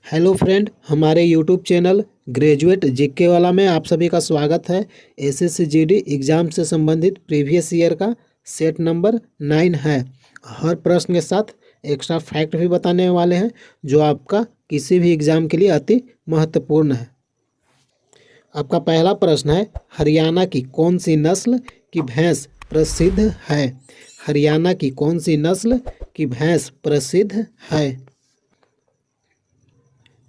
Hello friend, हमारे YouTube channel graduate GK वाला में आप सभी का स्वागत है। एसएससी जीडी एग्ज़ाम से संबंधित प्रीवियस ईयर का सेट नंबर 9 है। हर प्रश्न के साथ एक्स्ट्रा फैक्ट भी बताने वाले हैं जो आपका किसी भी एग्ज़ाम के लिए अति महत्वपूर्ण है। आपका पहला प्रश्न है, हरियाणा की कौन सी नस्ल की भैंस प्रसिद्ध है? हरियाणा की कौन सी नस्ल की भैंस प्रसिद्ध है?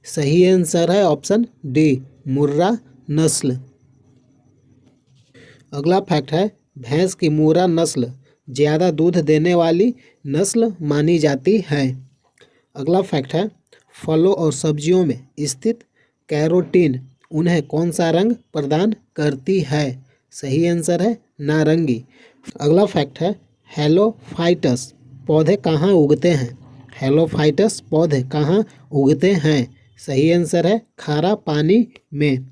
सही आंसर है ऑप्शन डी, मुर्रा नस्ल। अगला फैक्ट है, भैंस की मुर्रा नस्ल ज़्यादा दूध देने वाली नस्ल मानी जाती है। अगला फैक्ट है, फलों और सब्जियों में स्थित कैरोटीन उन्हें कौन सा रंग प्रदान करती है? सही आंसर है नारंगी। अगला फैक्ट है, हेलोफाइटस पौधे कहाँ उगते हैं? हेलोफाइटस पौधे कहाँ उगते हैं? सही आंसर है खारा पानी में।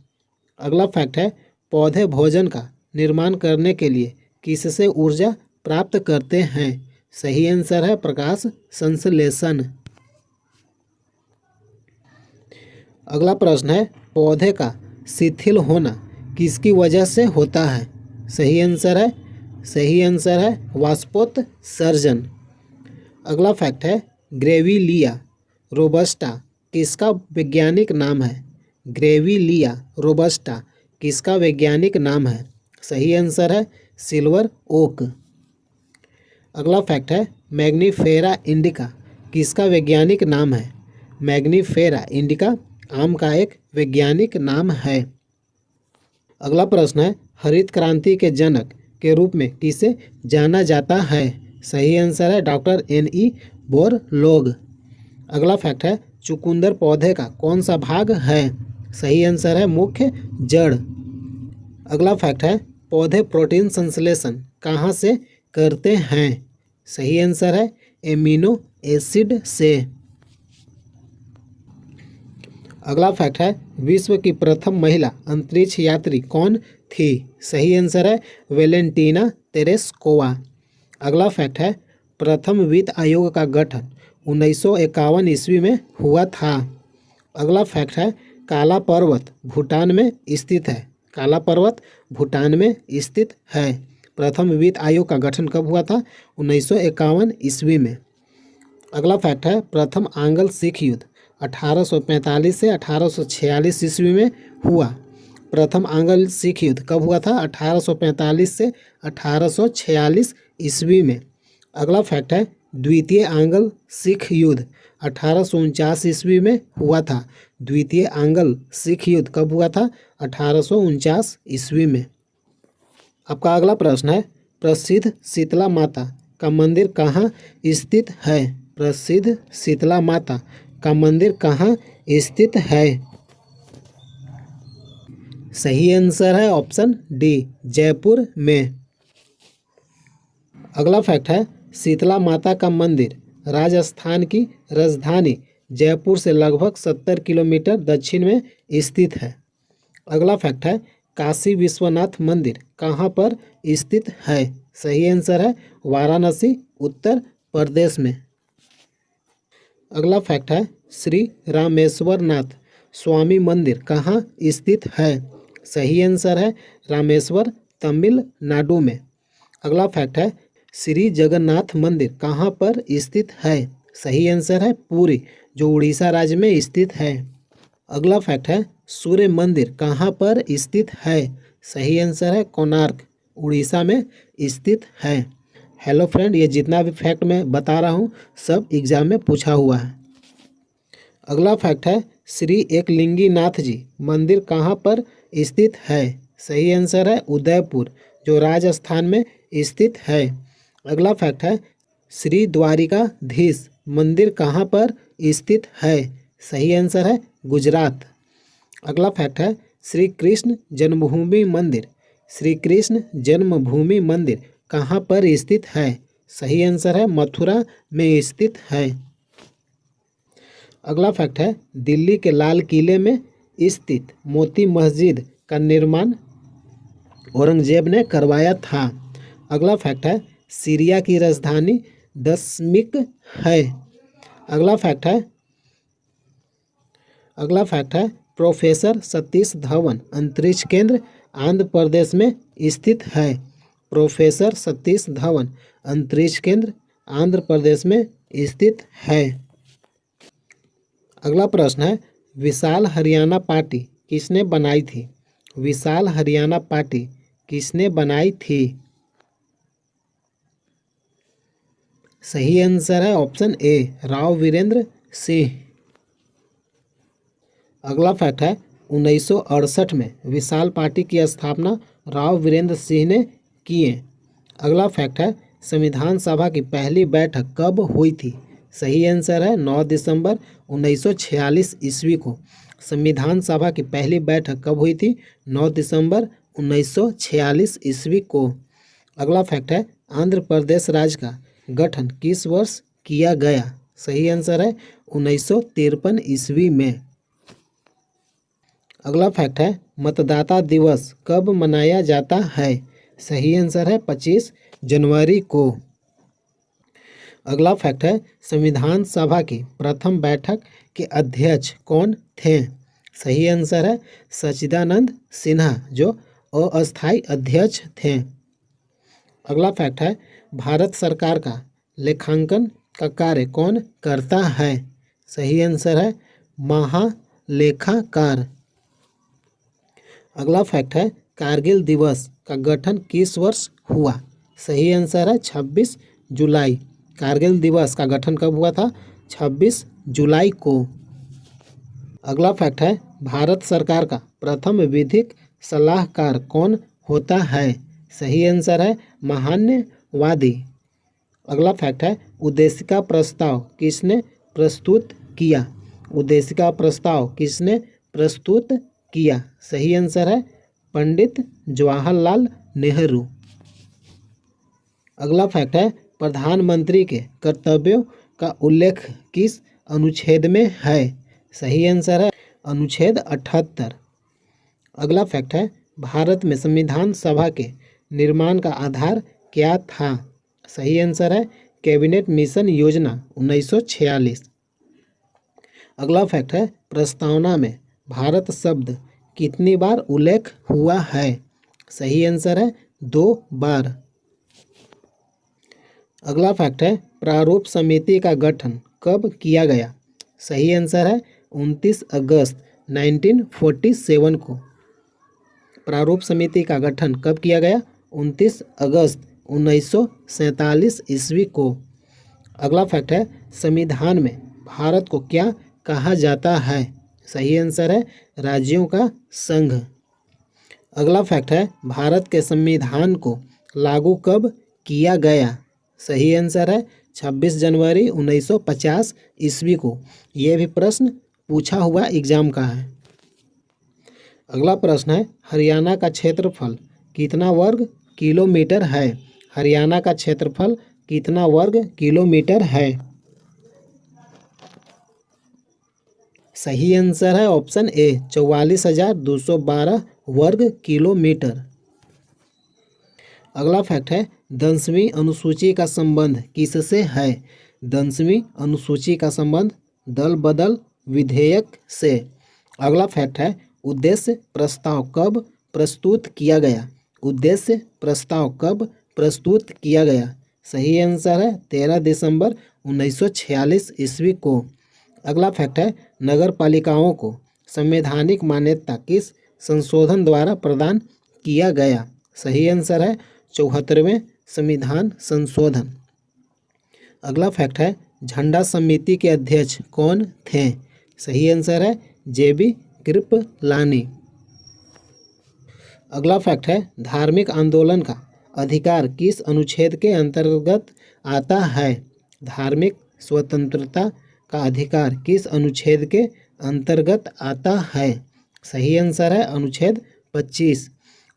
अगला फैक्ट है, पौधे भोजन का निर्माण करने के लिए किससे ऊर्जा प्राप्त करते हैं? सही आंसर है प्रकाश संश्लेषण। अगला प्रश्न है, पौधे का शिथिल होना किसकी वजह से होता है? सही आंसर है वाष्पोत्सर्जन। अगला फैक्ट है, ग्रेविलिया रोबस्टा किसका वैज्ञानिक नाम है? ग्रेविलिया रोबस्टा किसका वैज्ञानिक नाम है? सही आंसर है सिल्वर ओक। अगला फैक्ट है, मैग्नीफेरा इंडिका किसका वैज्ञानिक नाम है? मैग्नीफेरा इंडिका आम का एक वैज्ञानिक नाम है। अगला प्रश्न है, हरित क्रांति के जनक के रूप में किसे जाना जाता है? सही आंसर है डॉक्टर N.E. बोरलॉग। अगला फैक्ट है, चुकंदर पौधे का कौन सा भाग है? सही आंसर है मुख्य जड़। अगला फैक्ट है, पौधे प्रोटीन संश्लेषण कहाँ से करते हैं? सही आंसर है एमिनो एसिड से। अगला फैक्ट है, विश्व की प्रथम महिला अंतरिक्ष यात्री कौन थी? सही आंसर है वेलेंटीना तेरेस्कोवा। अगला फैक्ट है, प्रथम वित्त आयोग का गठन 1951 ईस्वी में हुआ था। अगला फैक्ट है, काला पर्वत भूटान में स्थित है। काला पर्वत भूटान में स्थित है। प्रथम वित्त आयोग का गठन कब हुआ था? 1951 ईस्वी में। अगला फैक्ट है, प्रथम आंग्ल सिख युद्ध 1845 से 1846 ईस्वी में हुआ। प्रथम आंग्ल सिख युद्ध कब हुआ था? 1845 से 1846 ईस्वी में। अगला फैक्ट है, द्वितीय आंग्ल सिख युद्ध 1849 ईस्वी में हुआ था। द्वितीय आंग्ल सिख युद्ध कब हुआ था? 1849 ईस्वी में। आपका अगला प्रश्न है, प्रसिद्ध शीतला माता का मंदिर कहाँ स्थित है? प्रसिद्ध शीतला माता का मंदिर कहाँ स्थित है? सही आंसर है ऑप्शन डी, जयपुर में। अगला फैक्ट है, शीतला माता का मंदिर राजस्थान की राजधानी जयपुर से लगभग 70 किलोमीटर दक्षिण में स्थित है। अगला फैक्ट है, काशी विश्वनाथ मंदिर कहाँ पर स्थित है? सही आंसर है वाराणसी, उत्तर प्रदेश में। अगला फैक्ट है, श्री रामेश्वर नाथ स्वामी मंदिर कहाँ स्थित है? सही आंसर है रामेश्वर, तमिलनाडु में। अगला फैक्ट है, श्री जगन्नाथ मंदिर कहाँ पर स्थित है? सही आंसर है पुरी, जो उड़ीसा राज्य में स्थित है। अगला फैक्ट है, सूर्य मंदिर कहाँ पर स्थित है? सही आंसर है कोणार्क, उड़ीसा में स्थित है। हेलो फ्रेंड, ये जितना भी फैक्ट मैं बता रहा हूँ सब एग्जाम में पूछा हुआ है। अगला फैक्ट है, श्री एकलिंगी नाथ जी मंदिर कहाँ पर स्थित है? सही आंसर है उदयपुर, जो राजस्थान में स्थित है। अगला फैक्ट है, श्री द्वारिकाधीश मंदिर कहाँ पर स्थित है? सही आंसर है गुजरात। अगला फैक्ट है, श्री कृष्ण जन्मभूमि मंदिर, श्री कृष्ण जन्मभूमि मंदिर कहाँ पर स्थित है? सही आंसर है मथुरा में स्थित है। अगला फैक्ट है, दिल्ली के लाल किले में स्थित मोती मस्जिद का निर्माण औरंगजेब ने करवाया था। अगला फैक्ट है, सीरिया की राजधानी दमिश्क है। अगला फैक्ट है, अगला फैक्ट है प्रोफेसर सतीश धवन अंतरिक्ष केंद्र आंध्र प्रदेश में स्थित है। प्रोफेसर सतीश धवन अंतरिक्ष केंद्र आंध्र प्रदेश में स्थित है। अगला प्रश्न है विशाल हरियाणा पार्टी किसने बनाई थी? विशाल हरियाणा पार्टी किसने बनाई थी? सही आंसर है ऑप्शन ए राव वीरेंद्र सिंह। अगला फैक्ट है 1968 में विशाल पार्टी की स्थापना राव वीरेंद्र सिंह ने किए। अगला फैक्ट है संविधान सभा की पहली बैठक कब हुई थी? सही आंसर है 9 दिसंबर 1946 ईस्वी को। संविधान सभा की पहली बैठक कब हुई थी? 9 दिसंबर 1946 ईस्वी को। अगला फैक्ट है आंध्र प्रदेश राज्य का गठन किस वर्ष किया गया? सही आंसर है 1953 ईस्वी में। अगला फैक्ट है मतदाता दिवस कब मनाया जाता है? सही आंसर है 25 जनवरी को। अगला फैक्ट है संविधान सभा की प्रथम बैठक के अध्यक्ष कौन थे? सही आंसर है सच्चिदानंद सिन्हा जो अस्थायी अध्यक्ष थे। अगला फैक्ट है भारत सरकार का लेखांकन का कार्य कौन करता है? सही आंसर है महालेखाकार। अगला फैक्ट है कारगिल दिवस का गठन किस वर्ष हुआ? सही आंसर है 26 जुलाई। कारगिल दिवस का गठन कब हुआ था? 26 जुलाई को। अगला फैक्ट है भारत सरकार का प्रथम विधिक सलाहकार कौन होता है? सही आंसर है महान्यवादी। अगला फैक्ट है उद्देशिका प्रस्ताव किसने प्रस्तुत किया? उद्देशिका प्रस्ताव किसने प्रस्तुत किया? सही आंसर है पंडित जवाहरलाल नेहरू। अगला फैक्ट है प्रधानमंत्री के कर्तव्यों का उल्लेख किस अनुच्छेद में है? सही आंसर है अनुच्छेद 78। अगला फैक्ट है भारत में संविधान सभा के निर्माण का आधार क्या था? सही आंसर है कैबिनेट मिशन योजना 1946। अगला फैक्ट है प्रस्तावना में भारत शब्द कितनी बार उल्लेख हुआ है? सही आंसर है 2 बार। अगला फैक्ट है प्रारूप समिति का गठन कब किया गया? सही आंसर है 29 अगस्त 1947 को। प्रारूप समिति का गठन कब किया गया? 29 अगस्त 1947 ईस्वी को। अगला फैक्ट है संविधान में भारत को क्या कहा जाता है? सही आंसर है राज्यों का संघ। अगला फैक्ट है भारत के संविधान को लागू कब किया गया? सही आंसर है 26 जनवरी 1950 ईस्वी को। यह भी प्रश्न पूछा हुआ एग्जाम का है। अगला प्रश्न है हरियाणा का क्षेत्रफल कितना वर्ग किलोमीटर है? हरियाणा का क्षेत्रफल कितना वर्ग किलोमीटर है? सही आंसर है ऑप्शन ए 44,212 वर्ग किलोमीटर। अगला फैक्ट है 10वीं अनुसूची का संबंध किससे है? 10वीं अनुसूची का संबंध दल बदल विधेयक से। अगला फैक्ट है उद्देश्य प्रस्ताव कब प्रस्तुत किया गया? उद्देश्य प्रस्ताव कब प्रस्तुत किया गया? सही आंसर है 13 दिसंबर 1946 ईस्वी को। अगला फैक्ट है नगर पालिकाओं को संवैधानिक मान्यता किस संशोधन द्वारा प्रदान किया गया? सही आंसर है 74वें संविधान संशोधन। अगला फैक्ट है झंडा समिति के अध्यक्ष कौन थे? सही आंसर है जेबी कृपलानी। अगला फैक्ट है धार्मिक आंदोलन का अधिकार किस अनुच्छेद के अंतर्गत आता है? धार्मिक स्वतंत्रता का अधिकार किस अनुच्छेद के अंतर्गत आता है? सही आंसर है अनुच्छेद 25।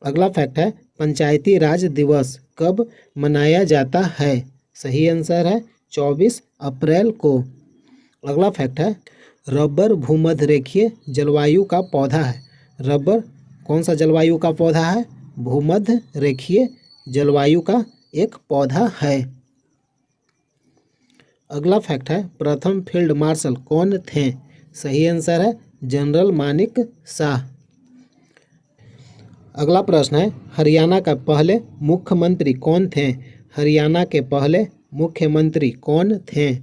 अगला फैक्ट है पंचायती राज दिवस कब मनाया जाता है? सही आंसर है 24 अप्रैल को। अगला फैक्ट है रबर भूमध्य रेखीय जलवायु का पौधा है। रबर कौन सा जलवायु का पौधा है? भूमध्य रेखीय जलवायु का एक पौधा है। अगला फैक्ट है प्रथम फील्ड मार्शल कौन थे? सही आंसर है जनरल मानिक शाह। अगला प्रश्न है, हरियाणा का पहले मुख्यमंत्री कौन थे? हरियाणा के पहले मुख्यमंत्री कौन थे?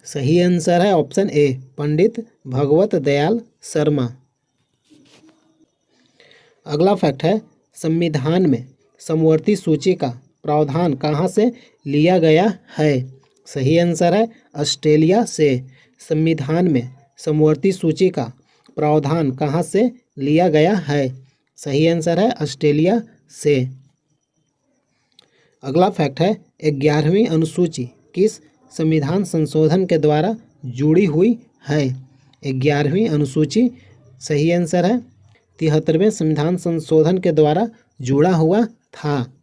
सही आंसर है ऑप्शन ए, पंडित भगवत दयाल शर्मा। अगला फैक्ट है, संविधान में समवर्ती सूची का प्रावधान कहाँ से लिया गया है? सही आंसर है ऑस्ट्रेलिया से। संविधान में समवर्ती सूची का प्रावधान कहाँ से लिया गया है? सही आंसर है ऑस्ट्रेलिया से। अगला फैक्ट है, 11वीं अनुसूची किस संविधान संशोधन के द्वारा जुड़ी हुई है? 11वीं अनुसूची सही आंसर है 73वें संविधान संशोधन के द्वारा जुड़ा हुआ था।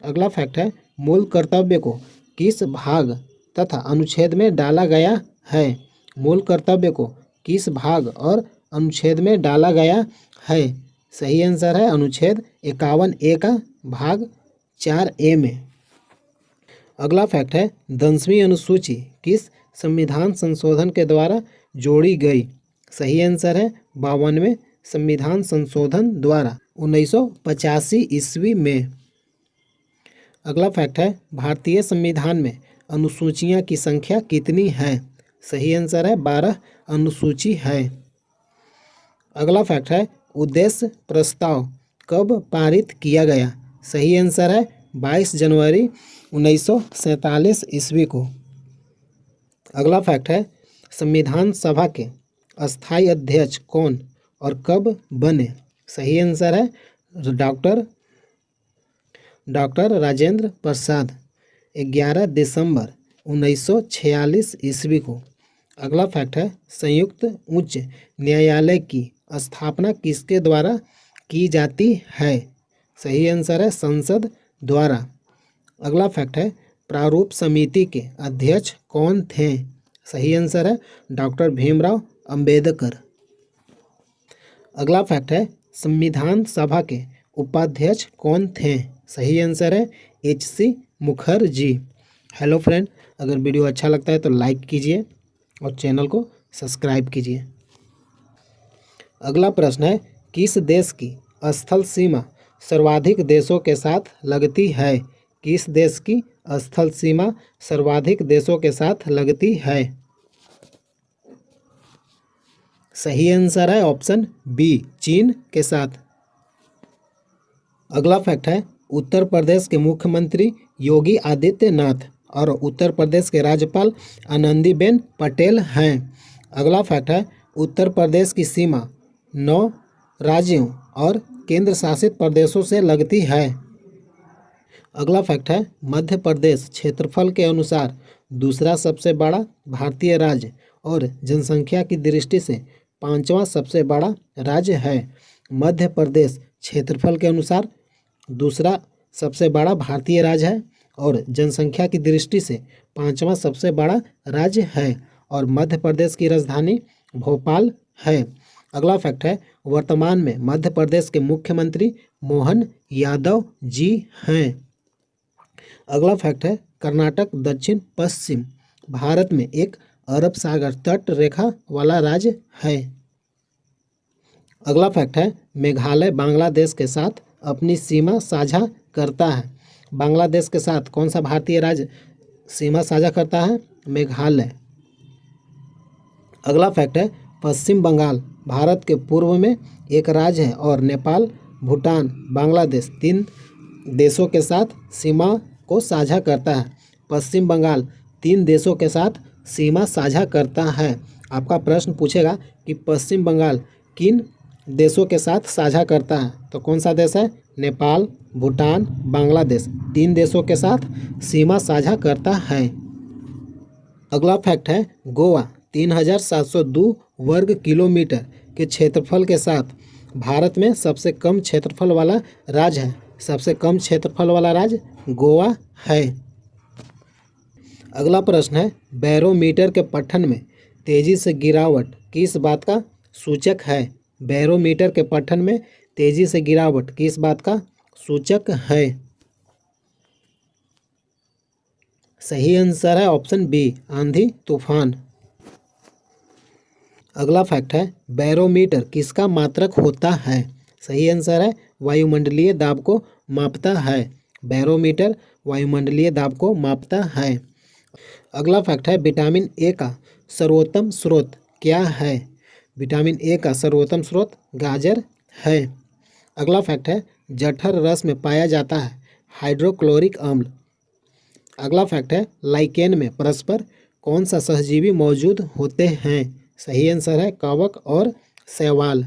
अगला फैक्ट है, मूल कर्तव्य को किस भाग तथा अनुच्छेद में डाला गया है? मूल कर्तव्य को किस भाग और अनुच्छेद में डाला गया है? सही आंसर है अनुच्छेद 51A का भाग 4A में। अगला फैक्ट है, 10वीं अनुसूची किस संविधान संशोधन के द्वारा जोड़ी गई? सही आंसर है 52वें संविधान संशोधन द्वारा 1985 ईस्वी में। अगला फैक्ट है, भारतीय संविधान में अनुसूचियां की संख्या कितनी है? सही आंसर है 12 अनुसूची है। अगला फैक्ट है, उद्देश्य प्रस्ताव कब पारित किया गया? सही आंसर है 22 जनवरी 1947 ईस्वी को। अगला फैक्ट है, संविधान सभा के अस्थायी अध्यक्ष कौन और कब बने? सही आंसर है डॉक्टर राजेंद्र प्रसाद, 11 दिसंबर 1946 ईस्वी को। अगला फैक्ट है, संयुक्त उच्च न्यायालय की स्थापना किसके द्वारा की जाती है? सही आंसर है संसद द्वारा। अगला फैक्ट है, प्रारूप समिति के अध्यक्ष कौन थे? सही आंसर है डॉक्टर भीमराव अंबेडकर। अगला फैक्ट है, संविधान सभा के उपाध्यक्ष कौन थे? सही आंसर है HC मुखर्जी। हेलो फ्रेंड, अगर वीडियो अच्छा लगता है तो लाइक कीजिए और चैनल को सब्सक्राइब कीजिए। अगला प्रश्न है, किस देश की स्थल सीमा सर्वाधिक देशों के साथ लगती है? किस देश की स्थल सीमा सर्वाधिक देशों के साथ लगती है? सही आंसर है ऑप्शन बी, चीन के साथ। अगला फैक्ट है, उत्तर प्रदेश के मुख्यमंत्री योगी आदित्यनाथ और उत्तर प्रदेश के राज्यपाल आनंदीबेन पटेल हैं। अगला फैक्ट है, उत्तर प्रदेश की सीमा 9 राज्यों और केंद्र शासित प्रदेशों से लगती है। अगला फैक्ट है, मध्य प्रदेश क्षेत्रफल के अनुसार दूसरा सबसे बड़ा भारतीय राज्य और जनसंख्या की दृष्टि से 5वां सबसे बड़ा राज्य है। मध्य प्रदेश क्षेत्रफल के अनुसार दूसरा सबसे बड़ा भारतीय राज्य है और जनसंख्या की दृष्टि से 5वां सबसे बड़ा राज्य है और मध्य प्रदेश की राजधानी भोपाल है। अगला फैक्ट है, वर्तमान में मध्य प्रदेश के मुख्यमंत्री मोहन यादव जी हैं। अगला फैक्ट है, कर्नाटक दक्षिण पश्चिम भारत में एक अरब सागर तट रेखा वाला राज्य है। अगला फैक्ट है, मेघालय बांग्लादेश के साथ अपनी सीमा साझा करता है। बांग्लादेश के साथ कौन सा भारतीय राज्य सीमा साझा करता है? मेघालय। अगला फैक्ट है, पश्चिम बंगाल भारत के पूर्व में एक राज्य है और नेपाल, भूटान, बांग्लादेश 3 देशों के साथ सीमा को साझा करता है। पश्चिम बंगाल 3 देशों के साथ सीमा साझा करता है। आपका प्रश्न पूछेगा कि पश्चिम बंगाल किन देशों के साथ साझा करता है, तो कौन सा देश है? नेपाल, भूटान, बांग्लादेश 3 देशों के साथ सीमा साझा करता है। अगला फैक्ट है, गोवा 3702 वर्ग किलोमीटर के क्षेत्रफल के साथ भारत में सबसे कम क्षेत्रफल वाला राज्य है। सबसे कम क्षेत्रफल वाला राज्य गोवा है। अगला प्रश्न है, बैरोमीटर के पठन में तेजी से गिरावट किस बात का सूचक है? बैरोमीटर के पठन में तेजी से गिरावट किस बात का सूचक है? सही आंसर है ऑप्शन बी, आंधी तूफान। अगला फैक्ट है बैरोमीटर किसका मात्रक होता है। सही आंसर है वायुमंडलीय दाब को मापता है। बैरोमीटर वायुमंडलीय दाब को मापता है। अगला फैक्ट है विटामिन ए का सर्वोत्तम स्रोत क्या है। विटामिन ए का सर्वोत्तम स्रोत गाजर है। अगला फैक्ट है जठर रस में पाया जाता है हाइड्रोक्लोरिक अम्ल। अगला फैक्ट है लाइकेन में परस्पर कौन सा सहजीवी मौजूद होते हैं। सही आंसर है कवक और शैवाल।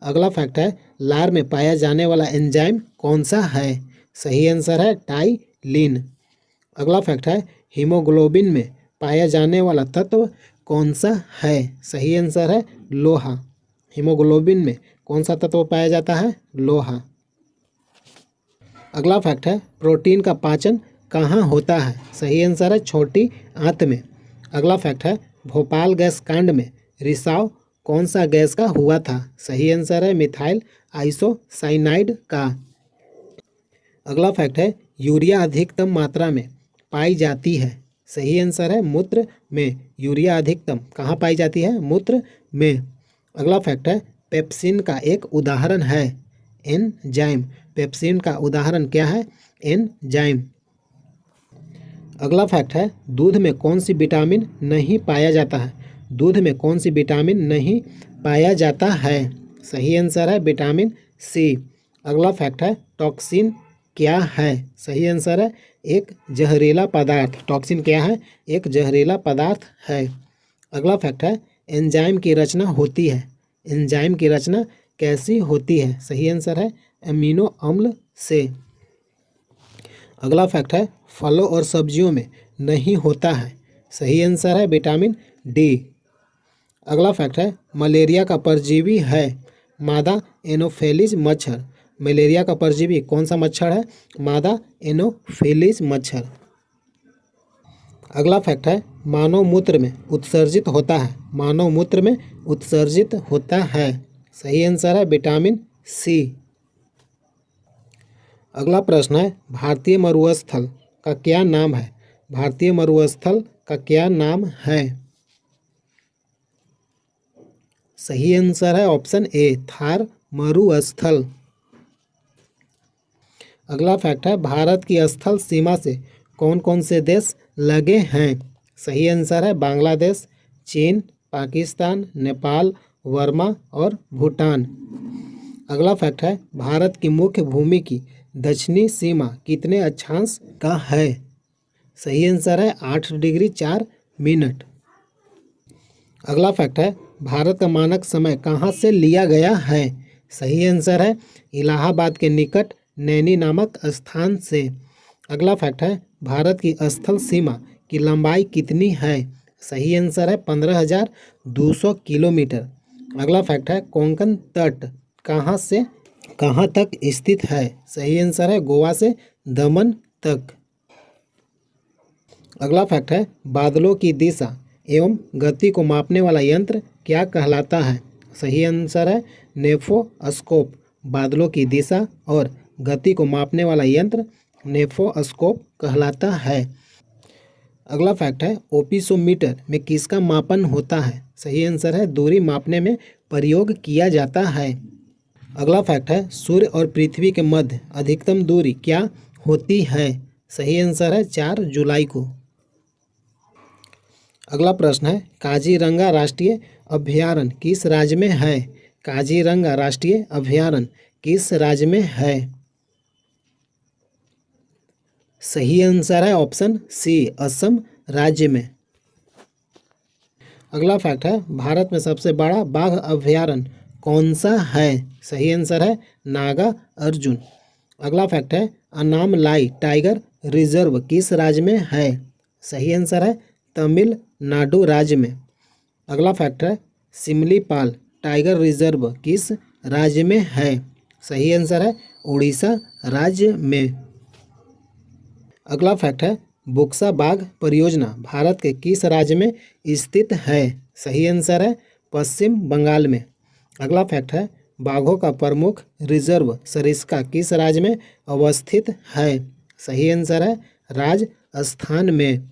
अगला फैक्ट है लार में पाया जाने वाला एंजाइम कौन सा है। सही आंसर है टाइलिन। अगला फैक्ट है हीमोग्लोबिन में पाया जाने वाला तत्व कौन सा है। सही आंसर है लोहा। हीमोग्लोबिन में कौन सा तत्व पाया जाता है लोहा। अगला फैक्ट है प्रोटीन का पाचन कहाँ होता है। सही आंसर है छोटी आंत में। अगला फैक्ट है भोपाल गैस कांड में रिसाव कौन सा गैस का हुआ था। सही आंसर है मिथाइल आइसोसाइनाइड का। अगला फैक्ट है यूरिया अधिकतम मात्रा में पाई जाती है। सही आंसर है मूत्र में। यूरिया अधिकतम कहाँ पाई जाती है मूत्र में। अगला फैक्ट है पेप्सिन का एक उदाहरण है एंजाइम। पेप्सिन का उदाहरण क्या है एंजाइम। अगला फैक्ट है दूध में कौन सी विटामिन नहीं पाया जाता है। दूध में कौन सी विटामिन नहीं पाया जाता है। सही आंसर है विटामिन सी। अगला फैक्ट है टॉक्सिन क्या है। सही आंसर है एक जहरीला पदार्थ। टॉक्सिन क्या है एक जहरीला पदार्थ है। अगला फैक्ट है एंजाइम की रचना होती है। एंजाइम की रचना कैसी होती है। सही आंसर है अमीनो अम्ल से। अगला फैक्ट है फलों और सब्जियों में नहीं होता है। सही आंसर है विटामिन डी। अगला फैक्ट है मलेरिया का परजीवी है मादा एनोफेलिज मच्छर। मलेरिया का परजीवी कौन सा मच्छर है मादा एनोफेलिज मच्छर। अगला फैक्ट है मानव मूत्र में उत्सर्जित होता है। मानव मूत्र में उत्सर्जित होता है। सही आंसर है विटामिन सी। अगला प्रश्न है भारतीय मरुस्थल का क्या नाम है। भारतीय मरुस्थल का क्या नाम है। सही आंसर है ऑप्शन ए थार मरुस्थल। अगला फैक्ट है भारत की स्थल सीमा से कौन कौन से देश लगे हैं। सही आंसर है बांग्लादेश चीन पाकिस्तान नेपाल वर्मा और भूटान। अगला फैक्ट है भारत की मुख्य भूमि की दक्षिणी सीमा कितने अक्षांश का है। सही आंसर है 8 डिग्री 4 मिनट। अगला फैक्ट है भारत का मानक समय कहाँ से लिया गया है। सही आंसर है इलाहाबाद के निकट नैनी नामक स्थान से। अगला फैक्ट है भारत की स्थल सीमा की लंबाई कितनी है। सही आंसर है 15,200 किलोमीटर। अगला फैक्ट है कोंकण तट कहाँ से कहाँ तक स्थित है। सही आंसर है गोवा से दमन तक। अगला फैक्ट है बादलों की दिशा एवं गति को मापने वाला यंत्र क्या कहलाता है। सही आंसर है नेफोस्कोप। बादलों की दिशा और गति को मापने वाला यंत्र नेफोस्कोप कहलाता है। अगला फैक्ट है ओपिसोमीटर में किसका मापन होता है। सही आंसर है दूरी मापने में प्रयोग किया जाता है। अगला फैक्ट है सूर्य और पृथ्वी के मध्य अधिकतम दूरी क्या होती है। सही आंसर है 4 जुलाई को। अगला प्रश्न है काजीरंगा राष्ट्रीय अभयारण्य किस राज्य में है। काजीरंगा राष्ट्रीय अभयारण्य किस राज्य में है। सही आंसर है ऑप्शन सी असम राज्य में। अगला फैक्ट है भारत में सबसे बड़ा बाघ अभयारण्य कौन सा है। सही आंसर है नागा अर्जुन। अगला फैक्ट है अनामलाई टाइगर रिजर्व किस राज्य में है। सही आंसर है तमिलनाडु राज्य में। अगला फैक्ट है सिमलीपाल टाइगर रिजर्व किस राज्य में है। सही आंसर है उड़ीसा राज्य में। अगला फैक्ट है बुक्सा बाघ परियोजना भारत के किस राज्य में स्थित है। सही आंसर है पश्चिम बंगाल में। अगला फैक्ट है बाघों का प्रमुख रिजर्व सरिस्का किस राज्य में अवस्थित है। सही आंसर है राजस्थान में।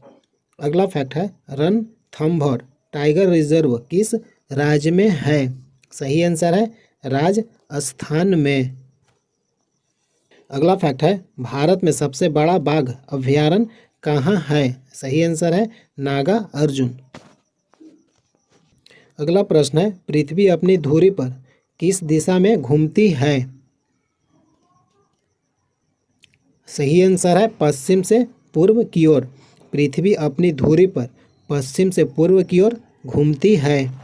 अगला फैक्ट है रणथंभौर टाइगर रिजर्व किस राज्य में है? सही आंसर है राजस्थान में। अगला फैक्ट है, भारत में सबसे बड़ा बाघ अभयारण्य कहाँ है? सही आंसर है नागा अर्जुन। अगला प्रश्न है, पृथ्वी अपनी धुरी पर किस दिशा में घूमती है? सही आंसर है पश्चिम से पूर्व की ओर। पृथ्वी अपनी धुरी पर पश्चिम से पूर्व की ओर घूमती है।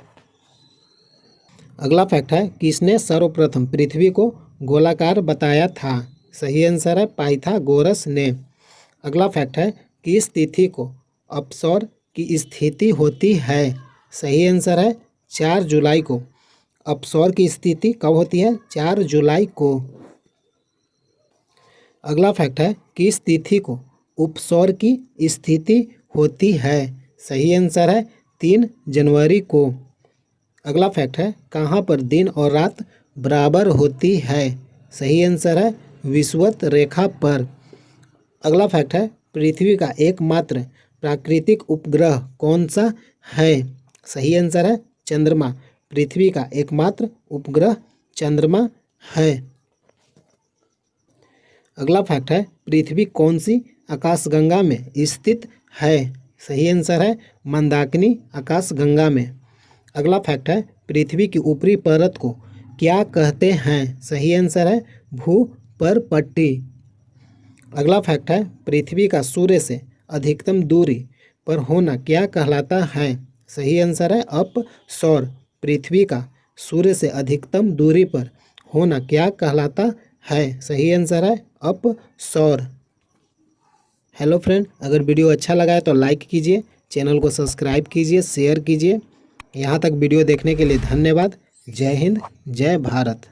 अगला फैक्ट है, किसने सर्वप्रथम पृथ्वी को गोलाकार बताया था? सही आंसर है पाइथागोरस ने। अगला फैक्ट है, किस तिथि को अपसौर की स्थिति होती है? सही आंसर है 4 जुलाई को। अपसौर की स्थिति कब होती है? 4 जुलाई को। अगला फैक्ट है, किस तिथि को उपसौर की स्थिति होती है? सही आंसर है 3 जनवरी को। अगला फैक्ट है, कहाँ पर दिन और रात बराबर होती है? सही आंसर है विषुवत रेखा पर। अगला फैक्ट है, पृथ्वी का एकमात्र प्राकृतिक उपग्रह कौन सा है? सही आंसर है चंद्रमा। पृथ्वी का एकमात्र उपग्रह चंद्रमा है। अगला फैक्ट है, पृथ्वी कौन सी आकाशगंगा में स्थित है? सही आंसर है मंदाकिनी आकाशगंगा में। अगला फैक्ट है, पृथ्वी की ऊपरी परत को क्या कहते हैं? सही आंसर है भूपर्पट्टी। अगला फैक्ट है, पृथ्वी का सूर्य से अधिकतम दूरी पर होना क्या कहलाता है? सही आंसर है अपसौर। पृथ्वी का सूर्य से अधिकतम दूरी पर होना क्या कहलाता है? सही आंसर है अपसौर। हेलो फ्रेंड, अगर वीडियो अच्छा लगा है तो लाइक कीजिए, चैनल को सब्सक्राइब कीजिए, शेयर कीजिए। यहाँ तक वीडियो देखने के लिए धन्यवाद। जय हिंद, जय भारत।